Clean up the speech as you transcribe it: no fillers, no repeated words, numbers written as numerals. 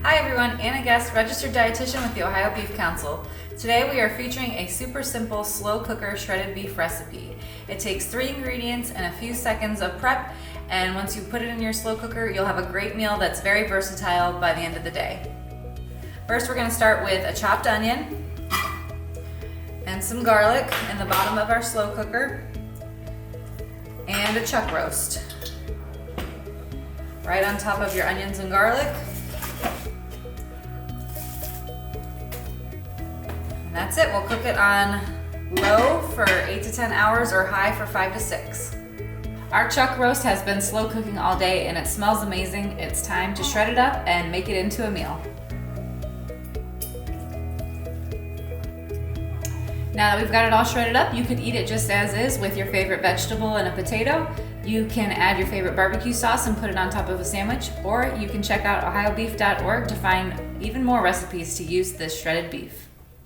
Hi everyone, Anna Guest, registered dietitian with the Ohio Beef Council. Today we are featuring a super simple slow cooker shredded beef recipe. It takes 3 ingredients and a few seconds of prep, and once you put it in your slow cooker, you'll have a great meal that's very versatile by the end of the day. First, we're going to start with a chopped onion and some garlic in the bottom of our slow cooker, and a chuck roast right on top of your onions and garlic. And that's it. We'll cook it on low for 8 to 10 hours or high for 5 to 6. Our chuck roast has been slow cooking all day and it smells amazing. It's time to shred it up and make it into a meal. Now that we've got it all shredded up, you could eat it just as is with your favorite vegetable and a potato. You can add your favorite barbecue sauce and put it on top of a sandwich, or you can check out ohiobeef.org to find even more recipes to use this shredded beef.